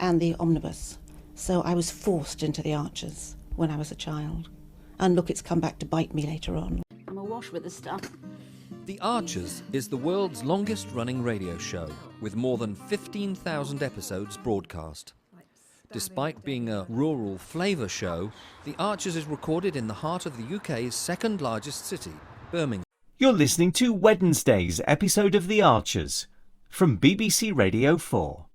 and the omnibus. So I was forced into the Archers when I was a child. And look, it's come back to bite me later on. I'm awash with the stuff. The Archers is the world's longest-running radio show, with more than 15,000 episodes broadcast. Despite being a rural flavour show, The Archers is recorded in the heart of the UK's second-largest city, Birmingham. You're listening to Wednesday's episode of The Archers from BBC Radio 4.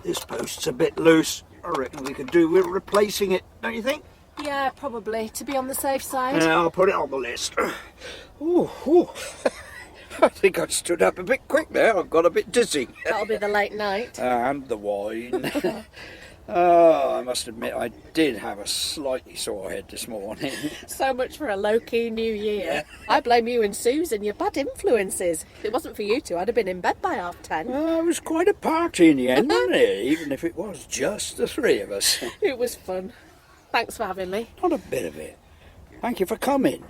This post's a bit loose. I reckon we could do with replacing it, don't you think? Yeah, probably, to be on the safe side. Yeah, I'll put it on the list. Ooh. I think I stood up a bit quick there. I've got a bit dizzy. That'll be the late night. And the wine. Oh, I must admit, I did have a slightly sore head this morning. So much for a low-key New Year. Yeah. I blame you and Susan, your bad influences. If it wasn't for you two, I'd have been in bed by 10:30. Well, it was quite a party in the end, wasn't it? Even if it was just the three of us. It was fun. Thanks for having me. Not a bit of it. Thank you for coming.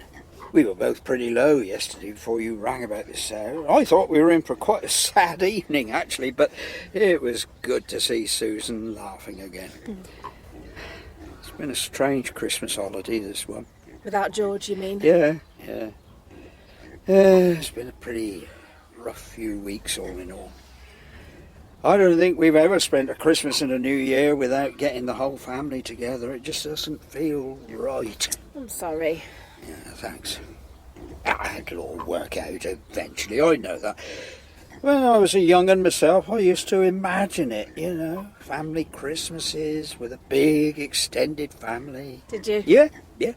We were both pretty low yesterday before you rang about this sale. I thought we were in for quite a sad evening, actually, but it was good to see Susan laughing again. It's been a strange Christmas holiday, this one. Without George, you mean? Yeah. It's been a pretty rough few weeks, all in all. I don't think we've ever spent a Christmas and a New Year without getting the whole family together. It just doesn't feel right. I'm sorry. Yeah, thanks. It'll all work out eventually, I know that. When I was a young un myself, I used to imagine it, you know, family Christmases with a big extended family. Did you? Yeah. It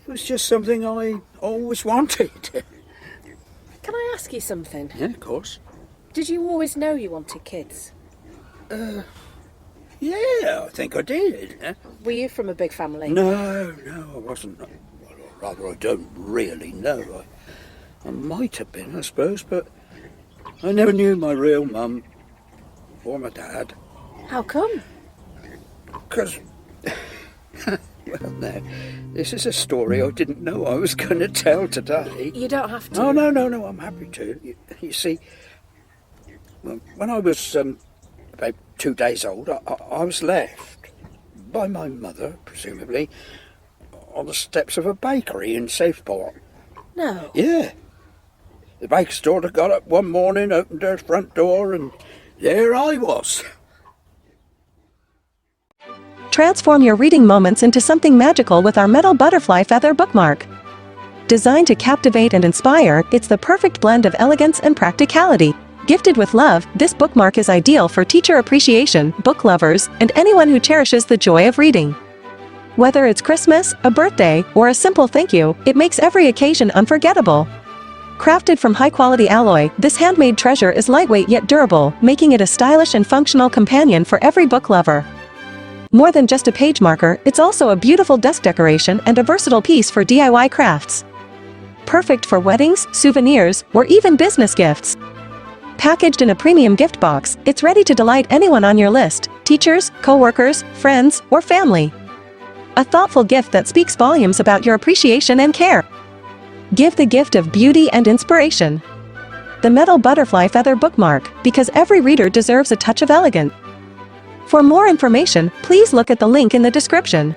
was just something I always wanted. Can I ask you something? Yeah, of course. Did you always know you wanted kids? Yeah, I think I did. Were you from a big family? No, I wasn't. Well, rather, I don't really know. I might have been, I suppose, but I never knew my real mum or my dad. How come? Because, well, now, this is a story I didn't know I was going to tell today. You don't have to. Oh, no, I'm happy to. You see, when I was about 2 days old, I was left by my mother, presumably, on the steps of a bakery in Southport. No. Yeah. The baker's daughter got up one morning, opened her front door, and there I was. Transform your reading moments into something magical with our metal butterfly feather bookmark. Designed to captivate and inspire, it's the perfect blend of elegance and practicality. Gifted with love, this bookmark is ideal for teacher appreciation, book lovers, and anyone who cherishes the joy of reading. Whether it's Christmas, a birthday, or a simple thank you, it makes every occasion unforgettable. Crafted from high-quality alloy, this handmade treasure is lightweight yet durable, making it a stylish and functional companion for every book lover. More than just a page marker, it's also a beautiful desk decoration and a versatile piece for DIY crafts. Perfect for weddings, souvenirs, or even business gifts. Packaged in a premium gift box, it's ready to delight anyone on your list: teachers, co-workers, friends, or family. A thoughtful gift that speaks volumes about your appreciation and care. Give the gift of beauty and inspiration. The metal butterfly feather bookmark, because every reader deserves a touch of elegance. For more information, please look at the link in the description.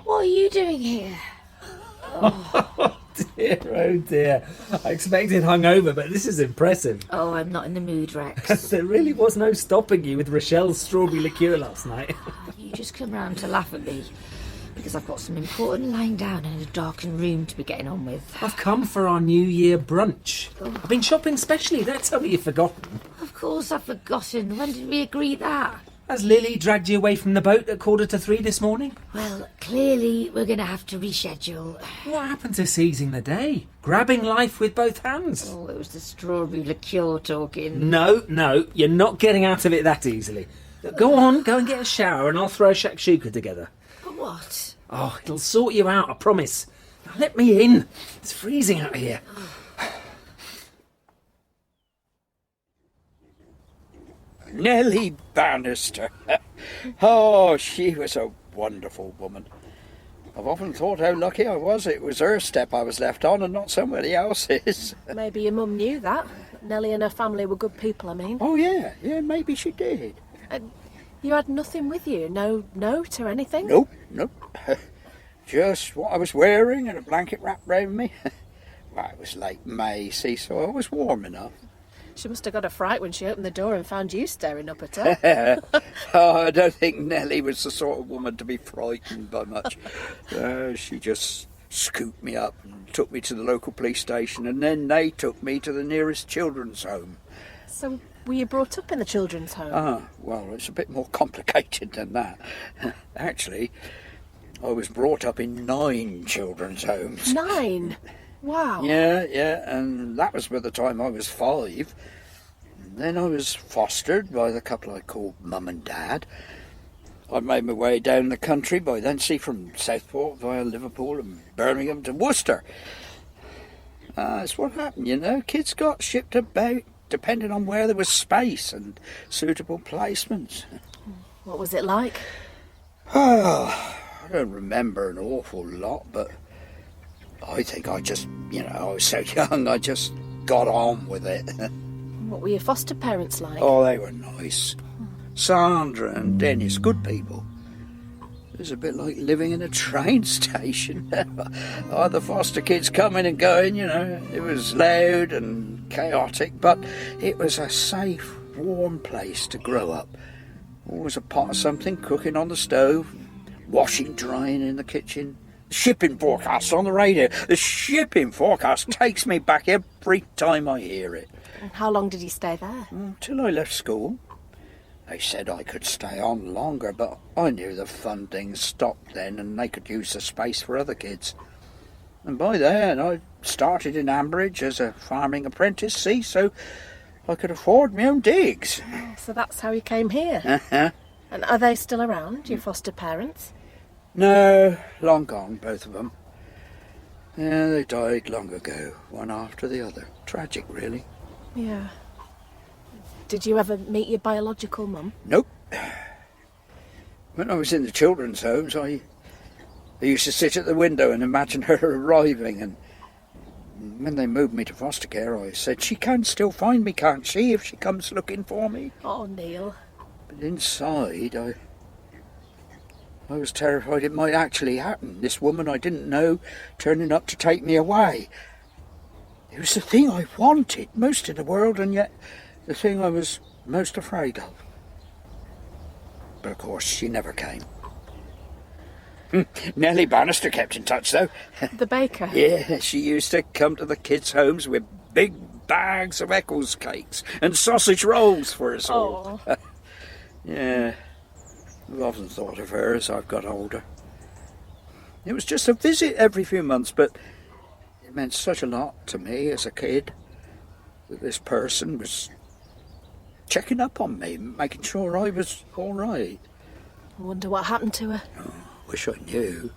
What are you doing here? Oh dear. I expected hungover, but this is impressive. Oh, I'm not in the mood, Rex. There really was no stopping you with Rochelle's strawberry liqueur last night. You just come round to laugh at me, because I've got some important lying down in a darkened room to be getting on with. I've come for our New Year brunch. I've been shopping specially. Don't tell me you've forgotten. Of course I've forgotten. When did we agree that? Has Lily dragged you away from the boat at 2:45 this morning? Well, clearly we're going to have to reschedule. What happened to seizing the day? Grabbing life with both hands? Oh, it was the strawberry liqueur talking. No, you're not getting out of it that easily. Go on, go and get a shower and I'll throw shakshuka together. But what? Oh, it'll sort you out, I promise. Let me in. It's freezing out here. Nelly Bannister. Oh, she was a wonderful woman. I've often thought how lucky I was it was her step I was left on and not somebody else's. Maybe your mum knew that. Nelly and her family were good people, I mean. Oh, yeah, maybe she did. You had nothing with you? No note or anything? Nope. Just what I was wearing and a blanket wrapped round me. Well, it was late May, see, so I was warm enough. She must have got a fright when she opened the door and found you staring up at her. Oh, I don't think Nelly was the sort of woman to be frightened by much. She just scooped me up and took me to the local police station, and then they took me to the nearest children's home. So, were you brought up in the children's home? Well, it's a bit more complicated than that. Actually, I was brought up in 9 children's homes. 9? Wow. Yeah, and that was by the time I was 5. And then I was fostered by the couple I called Mum and Dad. I made my way down the country by then, see, from Southport via Liverpool and Birmingham to Worcester. That's what happened, you know. Kids got shipped about depending on where there was space and suitable placements. What was it like? I don't remember an awful lot, but I think I just, I was so young, I just got on with it. What were your foster parents like? Oh, they were nice. Sandra and Dennis, good people. It was a bit like living in a train station. The foster kids coming and going, It was loud and chaotic, but it was a safe, warm place to grow up. Always a pot of something cooking on the stove, washing, drying in the kitchen. Shipping forecast on the radio. The shipping forecast takes me back every time I hear it. And how long did you stay there? Till I left school. They said I could stay on longer, but I knew the funding stopped then and they could use the space for other kids. And by then I started in Ambridge as a farming apprentice, see, so I could afford my own digs. So that's how you came here? Uh-huh. And are they still around, your foster parents? No, long gone, both of them. Yeah, they died long ago, one after the other. Tragic, really. Yeah. Did you ever meet your biological mum? Nope. When I was in the children's homes, I used to sit at the window and imagine her arriving, and when they moved me to foster care, I said, she can still find me, can't she, if she comes looking for me? Oh, Neil. But inside, I was terrified it might actually happen. This woman I didn't know turning up to take me away. It was the thing I wanted most in the world, and yet the thing I was most afraid of. But of course, she never came. Nelly Bannister kept in touch, though. The baker? Yeah, she used to come to the kids' homes with big bags of Eccles cakes and sausage rolls for us all. Yeah, I've often thought of her as I've got older. It was just a visit every few months, but it meant such a lot to me as a kid that this person was checking up on me, making sure I was all right. I wonder what happened to her. Oh, wish I knew.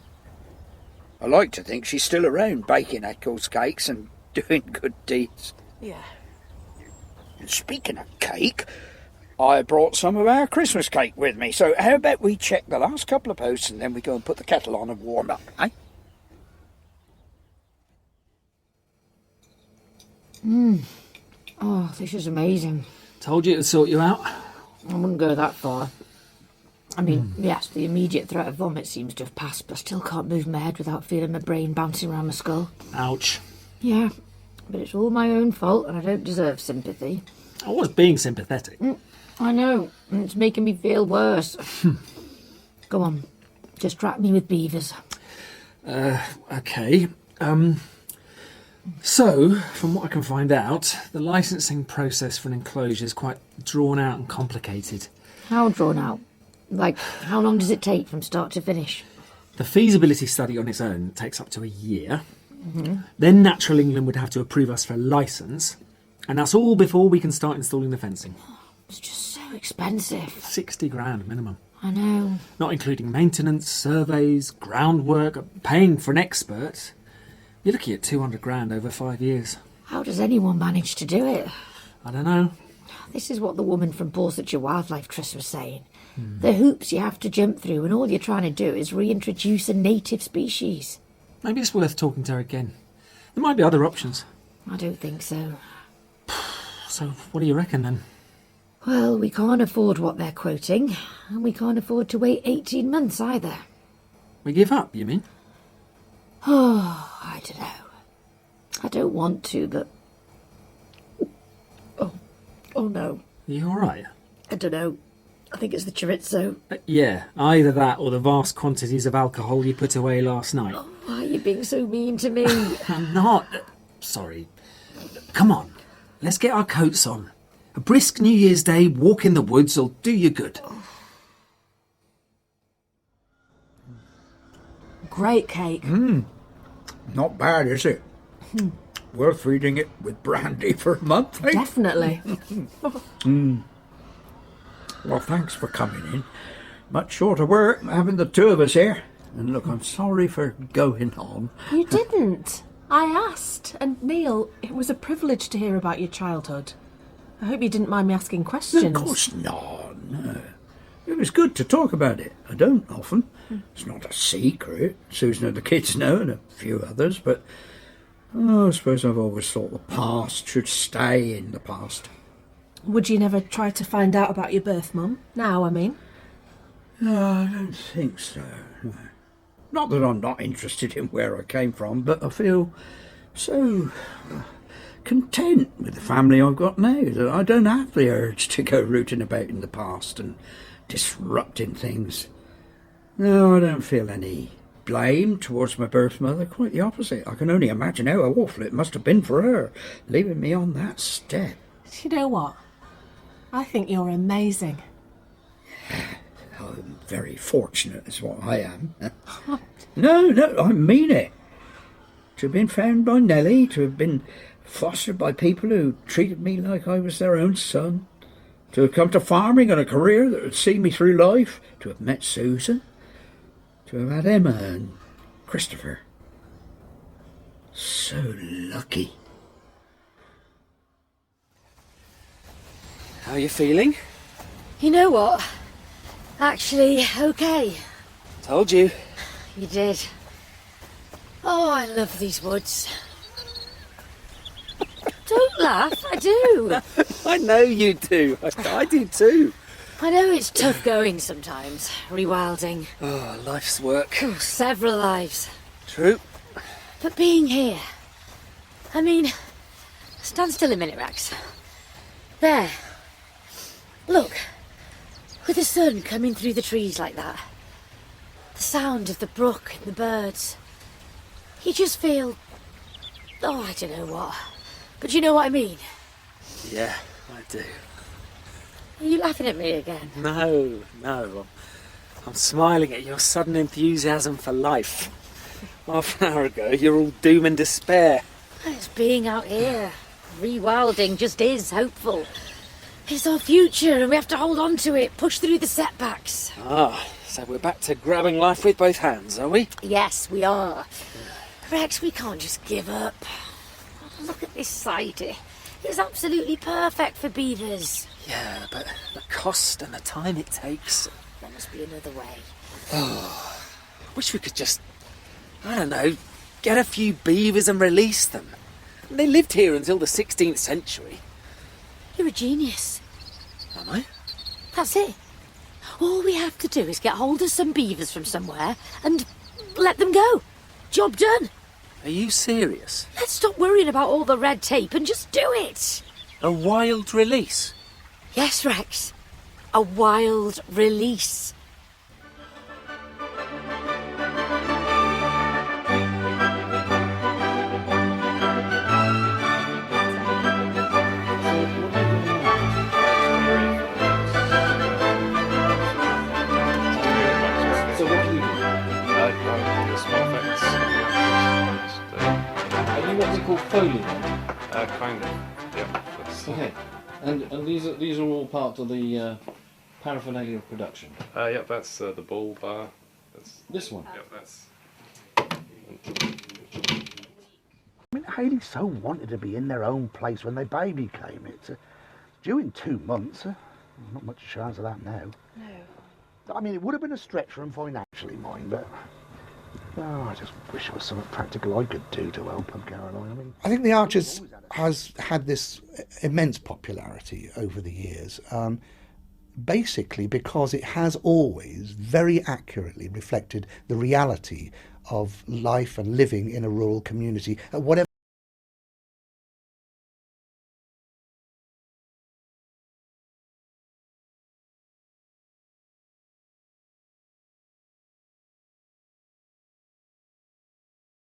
I like to think she's still around baking Eccles cakes and doing good deeds. Yeah. And speaking of cake, I brought some of our Christmas cake with me, so how about we check the last couple of posts and then we go and put the kettle on and warm up, eh? Oh, this is amazing. Told you it would sort you out. I wouldn't go that far. I mean, yes, the immediate threat of vomit seems to have passed, but I still can't move my head without feeling my brain bouncing around my skull. Ouch. Yeah, but it's all my own fault and I don't deserve sympathy. I was being sympathetic. I know, and it's making me feel worse. Go on, distract me with beavers. Okay. So, from what I can find out, the licensing process for an enclosure is quite drawn out and complicated. How drawn out? Like, how long does it take from start to finish? The feasibility study on its own takes up to a year. Mm-hmm. Then Natural England would have to approve us for a licence, and that's all before we can start installing the fencing. It's just so expensive. 60 grand minimum. I know. Not including maintenance, surveys, groundwork, paying for an expert. You're looking at 200 grand over 5 years. How does anyone manage to do it? I don't know. This is what the woman from Borsetshire Wildlife Trust was saying. The hoops you have to jump through, and all you're trying to do is reintroduce a native species. Maybe it's worth talking to her again. There might be other options. I don't think so. So, what do you reckon then? Well, we can't afford what they're quoting, and we can't afford to wait 18 months either. We give up, you mean? Oh, I don't know. I don't want to, but... Oh no. Are you alright? I don't know. I think it's the chorizo. Yeah, either that or the vast quantities of alcohol you put away last night. Oh, why are you being so mean to me? I'm not. Sorry. Come on, let's get our coats on. A brisk New Year's Day walk in the woods will do you good. Great cake. Not bad, is it? Worth feeding it with brandy for a month, eh? Definitely. Well, thanks for coming in. Much shorter work having the two of us here. And look, I'm sorry for going on. You didn't. I asked. And Neil, it was a privilege to hear about your childhood. I hope you didn't mind me asking questions. Of course not, no. It was good to talk about it. I don't often. It's not a secret. Susan and the kids know, and a few others, but I suppose I've always thought the past should stay in the past. Would you never try to find out about your birth, Mum? Now, I mean. No, I don't think so. No. Not that I'm not interested in where I came from, but I feel so content with the family I've got now that I don't have the urge to go rooting about in the past and disrupting things. No, I don't feel any blame towards my birth mother. Quite the opposite. I can only imagine how awful it must have been for her, leaving me on that step. You know what? I think you're amazing. I'm very fortunate is what I am. No, I mean it. To have been found by Nelly, to have been fostered by people who treated me like I was their own son, to have come to farming and a career that would see me through life, to have met Susan, to have had Emma and Christopher. So lucky. How are you feeling? You know what? Actually, okay. Told you. You did. Oh, I love these woods. Don't laugh, I do. I know you do. I do too. I know it's tough going sometimes, rewilding. Oh, life's work. Oh, several lives. True. But being here... I mean... Stand still a minute, Rex. There. Look. With the sun coming through the trees like that. The sound of the brook and the birds. You just feel... Oh, I don't know what. But you know what I mean? Yeah, I do. Are you laughing at me again? No. I'm smiling at your sudden enthusiasm for life. Half an hour ago, you're all doom and despair. It's being out here. Rewilding just is hopeful. It's our future and we have to hold on to it, push through the setbacks. Ah, so we're back to grabbing life with both hands, are we? Yes, we are. Rex, we can't just give up. Look at this site. It's absolutely perfect for beavers. Yeah, but the cost and the time it takes. There must be another way. Oh, wish we could just, I don't know, get a few beavers and release them. They lived here until the 16th century. You're a genius. Am I? That's it. All we have to do is get hold of some beavers from somewhere and let them go. Job done. Are you serious? Let's stop worrying about all the red tape and just do it. A wild release? Yes, Rex. A wild release. So what do you do? I do small effects. Are you what we call Foley then? Kind of. Yeah. Okay. And these are all part of the paraphernalia of production. Yep, that's the bull bar. That's This one. Yep, that's. I mean, Hayley so wanted to be in their own place when their baby came. It's due in 2 months. Not much chance of that now. No. I mean, it would have been a stretch for them financially, mind, but I just wish there was something practical I could do to help them, Caroline. I mean, I think The Archers has had this immense popularity over the years, basically because it has always very accurately reflected the reality of life and living in a rural community at whatever